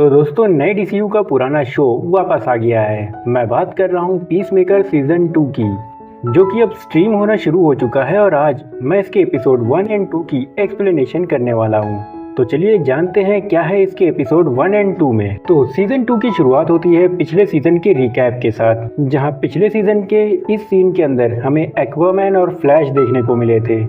तो दोस्तों नए डीसीयू का पुराना शो वापस आ गया है। मैं बात कर रहा हूँ पीसमेकर सीजन 2 की, जो कि अब स्ट्रीम होना शुरू हो चुका है और आज मैं इसके एपिसोड 1 एंड 2 की एक्सप्लेनेशन करने वाला हूँ। तो चलिए जानते हैं क्या है इसके एपिसोड 1 एंड 2 में। तो सीजन 2 की शुरुआत होती है पिछले सीजन के रिकैप के साथ, जहाँ पिछले सीजन के इस सीन के अंदर हमें एक्वामैन और फ्लैश देखने को मिले थे।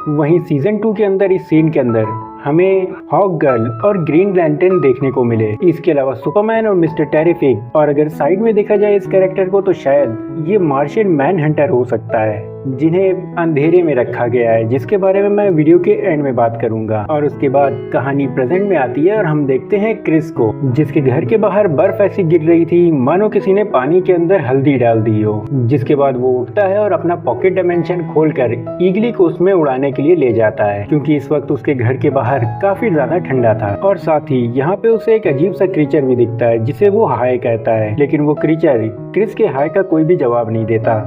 वहीं सीजन 2 के अंदर इस सीन के अंदर हमें हॉक गर्ल और ग्रीन लैंटर्न देखने को मिले। इसके अलावा सुपरमैन और मिस्टर टेरिफिक, और अगर साइड में देखा जाए इस कैरेक्टर को तो शायद ये मार्शियन मैन हंटर हो सकता है, जिन्हें अंधेरे में रखा गया है, जिसके बारे में मैं वीडियो के एंड में बात करूंगा। और उसके बाद कहानी प्रेजेंट में आती है और हम देखते हैं क्रिस को, जिसके घर के बाहर बर्फ ऐसी गिर रही थी मानो किसी ने पानी के अंदर हल्दी डाल दी हो। जिसके बाद वो उठता है और अपना पॉकेट डायमेंशन खोलकर ईगली को उसमें उड़ाने के लिए ले जाता है, क्योंकि इस वक्त उसके घर के बाहर काफी ज्यादा ठंडा था। और साथ ही यहाँ पे उसे एक अजीब सा क्रीचर भी दिखता है जिसे वो हाय कहता है, लेकिन वो क्रीचर क्रिस के हाय का कोई भी जवाब नहीं देता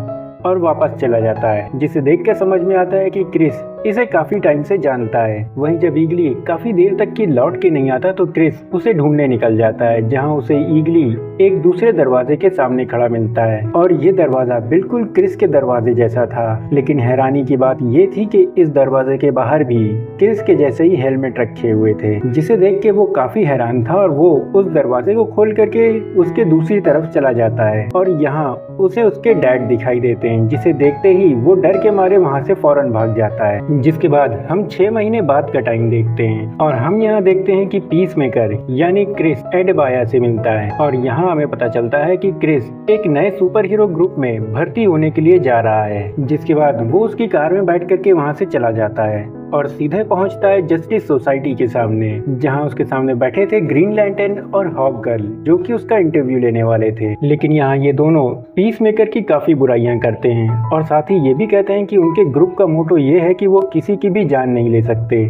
और वापस चला जाता है, जिसे देखकर समझ में आता है कि क्रिस इसे काफी टाइम से जानता है। वहीं जब ईगली काफी देर तक की लौट के नहीं आता तो क्रिस उसे ढूंढने निकल जाता है, जहां उसे ईगली एक दूसरे दरवाजे के सामने खड़ा मिलता है। और ये दरवाजा बिल्कुल क्रिस के दरवाजे जैसा था, लेकिन हैरानी की बात ये थी कि इस दरवाजे के बाहर भी क्रिस के जैसे ही हेलमेट रखे हुए थे, जिसे देख के वो काफी हैरान था और वो उस दरवाजे को खोल करके उसके दूसरी तरफ चला जाता है। और यहाँ उसे उसके डैड दिखाई देते हैं, जिसे देखते ही वो डर के मारे वहाँ से फौरन भाग जाता है। जिसके बाद हम 6 महीने बाद का टाइम देखते हैं और हम यहाँ देखते हैं कि पीसमेकर यानी क्रिस एडेबाया से मिलता है। और यहाँ हमें पता चलता है कि क्रिस एक नए सुपर हीरो ग्रुप में भर्ती होने के लिए जा रहा है। जिसके बाद वो उसकी कार में बैठ करके वहाँ से चला जाता है और सीधे पहुंचता है जस्टिस सोसाइटी के सामने, जहां उसके सामने बैठे थे ग्रीन लैंटर्न और हॉक गर्ल, जो कि उसका इंटरव्यू लेने वाले थे। लेकिन यहाँ ये दोनों पीसमेकर की काफी बुराइयां करते हैं और साथ ही ये भी कहते हैं कि उनके ग्रुप का मोटो ये है कि वो किसी की भी जान नहीं ले सकते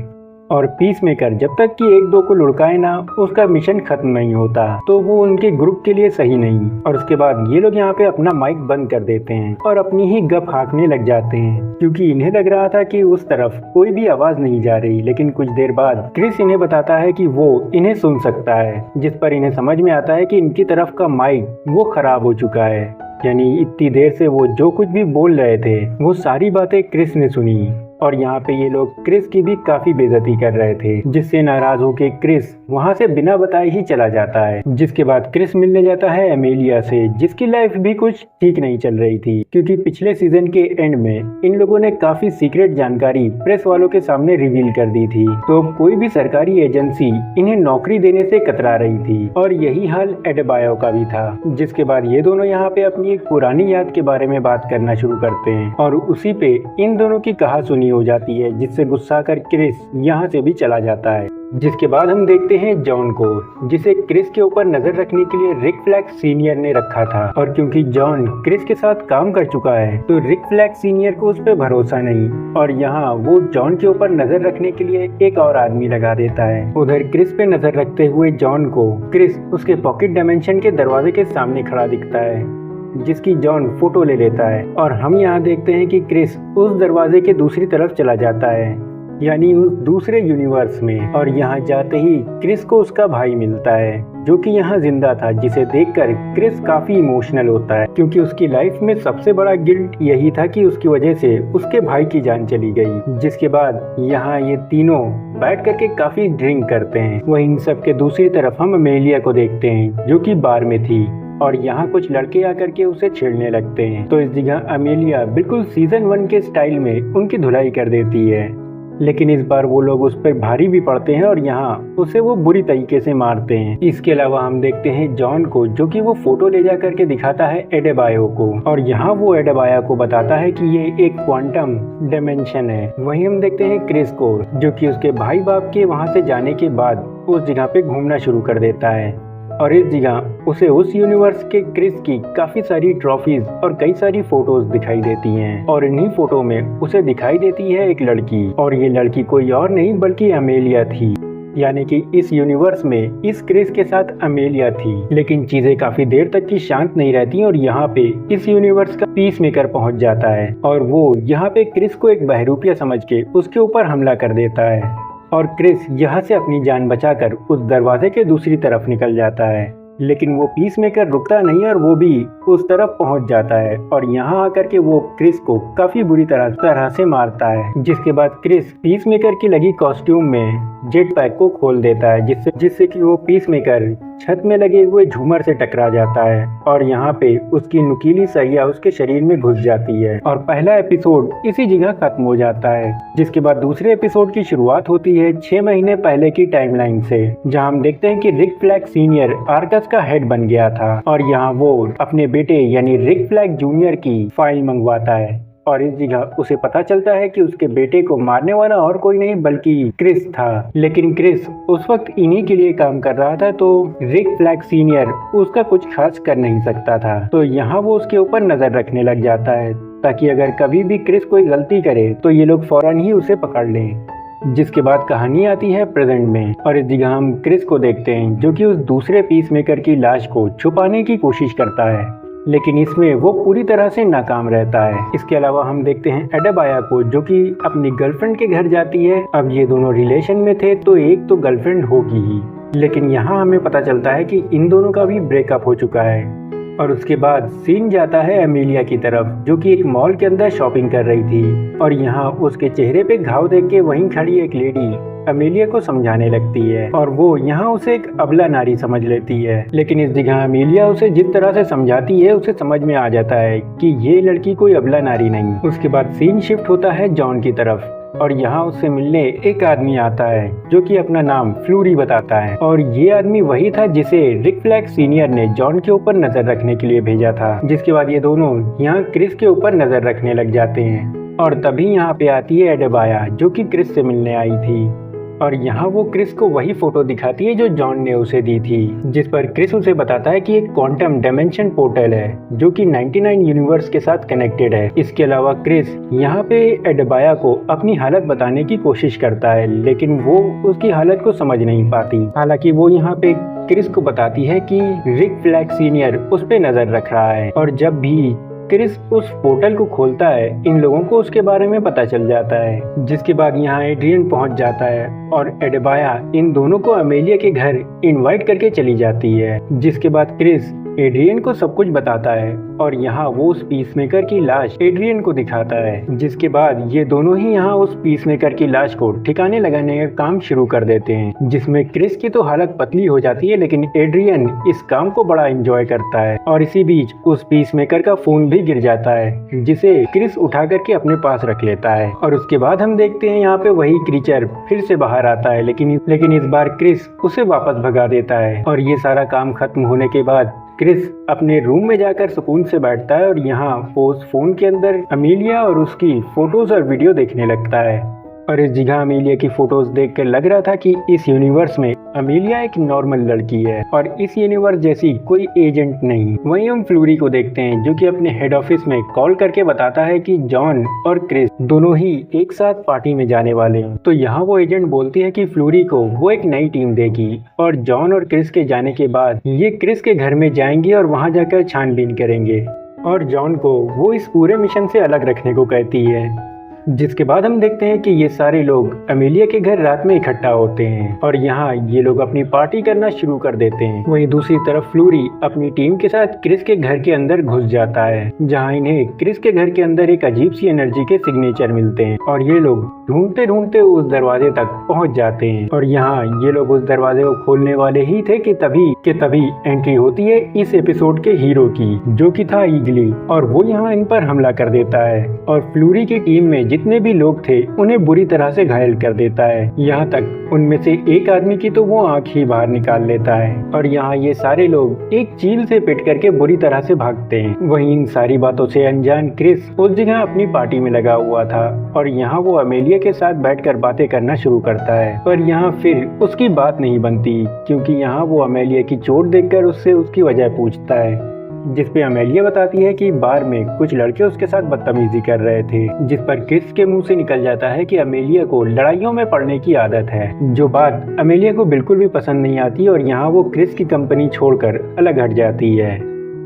और पीसमेकर जब तक कि एक दो को लुढ़काए ना उसका मिशन खत्म नहीं होता, तो वो उनके ग्रुप के लिए सही नहीं। और उसके बाद ये लोग यहाँ पे अपना माइक बंद कर देते हैं और अपनी ही गप हाँकने लग जाते हैं, क्योंकि इन्हें लग रहा था कि उस तरफ कोई भी आवाज नहीं जा रही। लेकिन कुछ देर बाद क्रिस इन्हें बताता है कि वो इन्हें सुन सकता है, जिस पर इन्हें समझ में आता है कि इनकी तरफ का माइक वो खराब हो चुका है। यानी इतनी देर से वो जो कुछ भी बोल रहे थे वो सारी बातें क्रिस ने सुनी। और यहाँ पे ये लोग क्रिस की भी काफी बेइज्जती कर रहे थे, जिससे नाराज होके क्रिस वहाँ से बिना बताए ही चला जाता है। जिसके बाद क्रिस मिलने जाता है एमेलिया से, जिसकी लाइफ भी कुछ ठीक नहीं चल रही थी, क्योंकि पिछले सीजन के एंड में इन लोगों ने काफी सीक्रेट जानकारी प्रेस वालों के सामने रिवील कर दी थी। तो कोई भी सरकारी एजेंसी इन्हें नौकरी देने से कतरा रही थी और यही हाल एडेबायो का भी था। जिसके बाद ये दोनों यहाँ पे अपनी एक पुरानी याद के बारे में बात करना शुरू करते हैं और उसी पे इन दोनों की कहासुनी हो जाती है, जिससे गुस्सा कर क्रिस यहाँ से भी चला जाता है। जिसके बाद हम देखते हैं जॉन को, जिसे क्रिस के ऊपर नजर रखने के लिए रिक फ्लैग सीनियर ने रखा था। और क्योंकि जॉन क्रिस के साथ काम कर चुका है तो रिक फ्लैग सीनियर को उस पर भरोसा नहीं, और यहाँ वो जॉन के ऊपर नजर रखने के लिए एक और आदमी लगा देता है। उधर क्रिस पे नजर रखते हुए जॉन को क्रिस उसके पॉकेट डायमेंशन के दरवाजे के सामने खड़ा दिखता है, जिसकी जॉन फोटो ले लेता है। और हम यहाँ देखते हैं कि क्रिस उस दरवाजे के दूसरी तरफ चला जाता है, यानी उस दूसरे यूनिवर्स में। और यहाँ जाते ही क्रिस को उसका भाई मिलता है, जो कि यहाँ जिंदा था, जिसे देखकर क्रिस काफी इमोशनल होता है, क्योंकि उसकी लाइफ में सबसे बड़ा गिल्ट यही था कि उसकी वजह से उसके भाई की जान चली गई। जिसके बाद यहाँ ये तीनों बैठ करके काफी ड्रिंक करते हैं। वहीं इन सब के दूसरी तरफ हम अमेलिया को देखते हैं, जो कि बार में थी और यहाँ कुछ लड़के आकर के उसे छेड़ने लगते हैं। तो इस जगह अमेलिया बिल्कुल सीजन 1 के स्टाइल में उनकी धुलाई कर देती है, लेकिन इस बार वो लोग उस पर भारी भी पड़ते हैं और यहाँ उसे वो बुरी तरीके से मारते हैं। इसके अलावा हम देखते हैं जॉन को, जो कि वो फोटो ले जा करके दिखाता है एडेबायो को, और यहाँ वो एडेबाया को बताता है कि ये एक क्वांटम डायमेंशन है। वहीं हम देखते हैं क्रिस को, जो कि उसके भाई बाप के वहाँ से जाने के बाद उस जगह पे घूमना शुरू कर देता है। और इस जगह उसे उस यूनिवर्स के क्रिस की काफी सारी ट्रॉफीज और कई सारी फोटोज दिखाई देती हैं। और इन्हीं फोटो में उसे दिखाई देती है एक लड़की, और ये लड़की कोई और नहीं बल्कि अमेलिया थी। यानी कि इस यूनिवर्स में इस क्रिस के साथ अमेलिया थी। लेकिन चीजें काफी देर तक की शांत नहीं रहती और यहाँ पे इस यूनिवर्स का पीसमेकर पहुंच जाता है और वो यहाँ पे क्रिस को एक बहरूपिया समझ के उसके ऊपर हमला कर देता है। और क्रिस यहाँ से अपनी जान बचाकर उस दरवाजे के दूसरी तरफ निकल जाता है। लेकिन वो पीसमेकर रुकता नहीं और वो भी उस तरफ पहुंच जाता है और यहाँ आकर के वो क्रिस को काफी बुरी तरह से मारता है। जिसके बाद क्रिस पीसमेकर की लगी कॉस्ट्यूम में जेट पैक को खोल देता है जिससे कि वो पीसमेकर छत में लगे हुए झूमर से टकरा जाता है और यहाँ पे उसकी नुकीली सरिया उसके शरीर में घुस जाती है और पहला एपिसोड इसी जगह खत्म हो जाता है। जिसके बाद दूसरे एपिसोड की शुरुआत होती है 6 महीने पहले की टाइमलाइन से, जहाँ हम देखते हैं कि रिक फ्लैग सीनियर आर्कस का हेड बन गया था और यहाँ वो अपने बेटे यानी रिक फ्लैग जूनियर की फाइल मंगवाता है और इस जगह उसे पता चलता है कि उसके बेटे को मारने वाला और कोई नहीं बल्कि क्रिस था। लेकिन क्रिस उस वक्त इन्हीं के लिए काम कर रहा था, तो रिक फ्लैग सीनियर उसका कुछ खास कर नहीं सकता था। तो यहाँ वो उसके ऊपर नजर रखने लग जाता है ताकि अगर कभी भी क्रिस कोई गलती करे तो ये लोग फौरन ही उसे पकड़ लें। जिसके बाद कहानी आती है प्रेजेंट में और इस जगह हम क्रिस को देखते हैं जो कि उस दूसरे पीसमेकर की लाश को छुपाने की कोशिश करता है, लेकिन इसमें वो पूरी तरह से नाकाम रहता है। इसके अलावा हम देखते हैं एडेबाया को जो कि अपनी गर्लफ्रेंड के घर जाती है। अब ये दोनों रिलेशन में थे तो एक तो गर्लफ्रेंड होगी ही, लेकिन यहाँ हमें पता चलता है कि इन दोनों का भी ब्रेकअप हो चुका है। और उसके बाद सीन जाता है एमिलिया की तरफ जो कि एक मॉल के अंदर शॉपिंग कर रही थी और यहाँ उसके चेहरे पे घाव देख के वहीं खड़ी एक लेडी अमेलिया को समझाने लगती है और वो यहाँ उसे एक अबला नारी समझ लेती है। लेकिन इस जगह अमेलिया उसे जिस तरह से समझाती है उसे समझ में आ जाता है कि ये लड़की कोई अबला नारी नहीं। उसके बाद सीन शिफ्ट होता है जॉन की तरफ और यहाँ उससे मिलने एक आदमी आता है जो कि अपना नाम फ्लूरी बताता है और ये आदमी वही था जिसे रिक फ्लैग सीनियर ने जॉन के ऊपर नजर रखने के लिए भेजा था। जिसके बाद ये दोनों यहाँ क्रिस के ऊपर नजर रखने लग जाते हैं और तभी यहाँ पे आती है एडेबाया जो कि क्रिस से मिलने आई थी और यहाँ वो क्रिस को वही फोटो दिखाती है जो जॉन ने उसे दी थी, जिस पर क्रिस उसे बताता है कि एक क्वांटम डायमेंशन पोर्टल है जो कि 99 यूनिवर्स के साथ कनेक्टेड है। इसके अलावा क्रिस यहाँ पे एडेबाया को अपनी हालत बताने की कोशिश करता है लेकिन वो उसकी हालत को समझ नहीं पाती। हालांकि वो यहाँ पे क्रिस को बताती है कि रिक फ्लैग सीनियर उस पे नजर रख रहा है और जब भी क्रिस उस पोर्टल को खोलता है इन लोगों को उसके बारे में पता चल जाता है। जिसके बाद यहाँ एड्रियन पहुंच जाता है और एडेबाया इन दोनों को अमेलिया के घर इनवाइट करके चली जाती है। जिसके बाद क्रिस एड्रियन को सब कुछ बताता है और यहाँ वो उस पीसमेकर की लाश एड्रियन को दिखाता है। जिसके बाद ये दोनों ही यहाँ उस पीसमेकर की लाश को ठिकाने लगाने का काम शुरू कर देते हैं, जिसमें क्रिस की तो हालत पतली हो जाती है लेकिन एड्रियन इस काम को बड़ा एंजॉय करता है। और इसी बीच उस पीसमेकर का फोन भी गिर जाता है जिसे क्रिस उठा करके अपने पास रख लेता है और उसके बाद हम देखते हैं यहाँ पे वही क्रीचर फिर से बाहर आता है लेकिन इस बार क्रिस उसे वापस भगा देता है। और ये सारा काम खत्म होने के बाद क्रिस अपने रूम में जाकर सुकून से बैठता है और यहाँ वो उस फोन के अंदर अमेलिया और उसकी फोटोज और वीडियो देखने लगता है। और इस जगह अमेलिया की फोटोज देखकर लग रहा था कि इस यूनिवर्स में अमेलिया एक नॉर्मल लड़की है और इस यूनिवर्स जैसी कोई एजेंट नहीं। वहीं हम फ्लूरी को देखते हैं जो कि अपने हेड ऑफिस में कॉल करके बताता है कि जॉन और क्रिस दोनों ही एक साथ पार्टी में जाने वाले हैं। तो यहाँ वो एजेंट बोलती है कि फ्लूरी को वो एक नई टीम देगी और जॉन और क्रिस के जाने के बाद ये क्रिस के घर में जाएंगे और वहाँ जाकर छानबीन करेंगे और जॉन को वो इस पूरे मिशन से अलग रखने को कहती है। जिसके बाद हम देखते हैं कि ये सारे लोग अमेलिया के घर रात में इकट्ठा होते हैं और यहाँ ये लोग अपनी पार्टी करना शुरू कर देते हैं। वहीं दूसरी तरफ फ्लूरी अपनी टीम के साथ क्रिस के घर के अंदर घुस जाता है जहाँ इन्हें क्रिस के घर के अंदर एक अजीब सी एनर्जी के सिग्नेचर मिलते हैं और ये लोग ढूंढते ढूंढते उस दरवाजे तक पहुँच जाते हैं और यहाँ ये लोग उस दरवाजे को खोलने वाले ही थे कि तभी एंट्री होती है इस एपिसोड के हीरो की जो कि था ईगली और वो यहाँ इन पर हमला कर देता है और फ्लूरी की टीम में जितने भी लोग थे उन्हें बुरी तरह से घायल कर देता है। यहाँ तक उनमें से एक आदमी की तो वो आंख ही बाहर निकाल लेता है और यहाँ ये सारे लोग एक चील से पिट करके बुरी तरह से भागते हैं। वहीं इन सारी बातों से अनजान क्रिस उस जगह अपनी पार्टी में लगा हुआ था और यहाँ वो अमेलिया के साथ बैठकर बातें करना शुरू करता है पर यहाँ फिर उसकी बात नहीं बनती क्योंकि यहाँ वो अमेलिया की चोट देखकर उससे उसकी वजह पूछता है, जिसपे अमेलिया बताती है कि बार में कुछ लड़के उसके साथ बदतमीजी कर रहे थे। जिस पर क्रिस के मुंह से निकल जाता है कि अमेलिया को लड़ाइयों में पड़ने की आदत है, जो बात अमेलिया को बिल्कुल भी पसंद नहीं आती और यहाँ वो क्रिस की कंपनी छोड़कर अलग हट जाती है।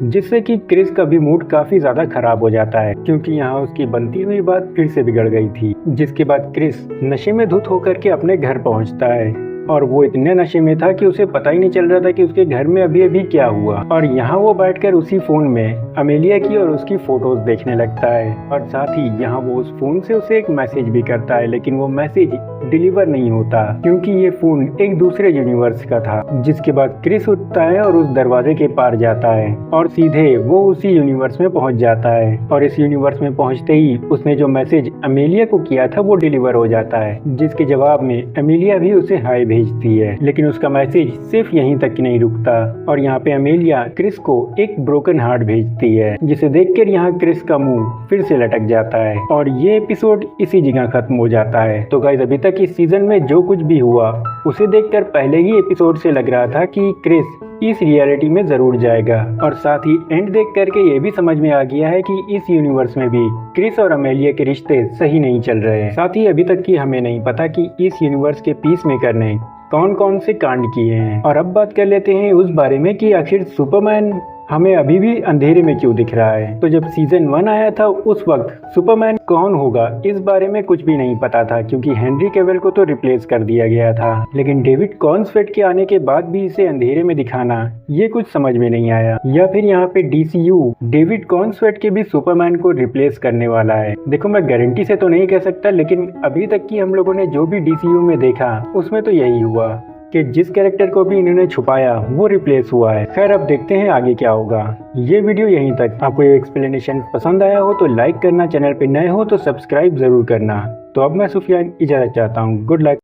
जिससे कि क्रिस का भी मूड काफी ज्यादा खराब हो जाता है, क्योंकि यहाँ उसकी बनती हुई बात फिर से बिगड़ गई थी। जिसके बाद क्रिस नशे में धुत होकर के अपने घर पहुँचता है और वो इतने नशे में था कि उसे पता ही नहीं चल रहा था कि उसके घर में अभी अभी क्या हुआ। और यहाँ वो बैठकर उसी फोन में अमेलिया की और उसकी फोटोज देखने लगता है, और साथ ही यहाँ वो उस फोन से उसे एक मैसेज भी करता है, लेकिन वो मैसेज डिलीवर नहीं होता क्योंकि ये फोन एक दूसरे यूनिवर्स का था। जिसके बाद क्रिस उठता है और उस दरवाजे के पार जाता है और सीधे वो उसी यूनिवर्स में पहुंच जाता है। और इस यूनिवर्स में पहुंचते ही उसने जो मैसेज अमेलिया को किया था वो डिलीवर हो जाता है, जिसके जवाब में अमेलिया भी उसे हाय भेजती है। लेकिन उसका मैसेज सिर्फ यहीं तक नहीं रुकता और यहाँ पे अमेलिया क्रिस को एक ब्रोकन हार्ट भेजती है, जिसे देखकर यहाँ क्रिस का मुंह फिर से लटक जाता है और ये एपिसोड इसी जगह खत्म हो जाता है। तो गाइस, अभी तक इस सीजन में जो कुछ भी हुआ उसे देखकर पहले ही एपिसोड से लग रहा था कि क्रिस इस रियलिटी में जरूर जाएगा, और साथ ही एंड देख करके ये भी समझ में आ गया है कि इस यूनिवर्स में भी क्रिस और अमेलिया के रिश्ते सही नहीं चल रहे हैं। साथ ही अभी तक की हमें नहीं पता कि इस यूनिवर्स के पीस मेकर ने कौन कौन से कांड किए हैं। और अब बात कर लेते हैं उस बारे में कि आखिर सुपरमैन हमें अभी भी अंधेरे में क्यों दिख रहा है। तो जब सीजन 1 आया था उस वक्त सुपरमैन कौन होगा इस बारे में कुछ भी नहीं पता था, क्योंकि हेनरी कैविल को तो रिप्लेस कर दिया गया था। लेकिन डेविड कॉर्नस्वेट के आने के बाद भी इसे अंधेरे में दिखाना ये कुछ समझ में नहीं आया, या फिर यहाँ पे DCU डेविड कॉर्नस्वेट के भी सुपरमैन को रिप्लेस करने वाला है। देखो, मैं गारंटी से तो नहीं कह सकता, लेकिन अभी तक की हम लोगों ने जो भी DCU में देखा उसमें तो यही हुआ कि जिस कैरेक्टर को भी इन्होंने छुपाया वो रिप्लेस हुआ है। खैर, अब देखते हैं आगे क्या होगा। ये वीडियो यहीं तक। आपको ये एक्सप्लेनेशन पसंद आया हो तो लाइक करना, चैनल पे नए हो तो सब्सक्राइब जरूर करना। तो अब मैं सुफियान इजाजत चाहता हूँ। Good luck.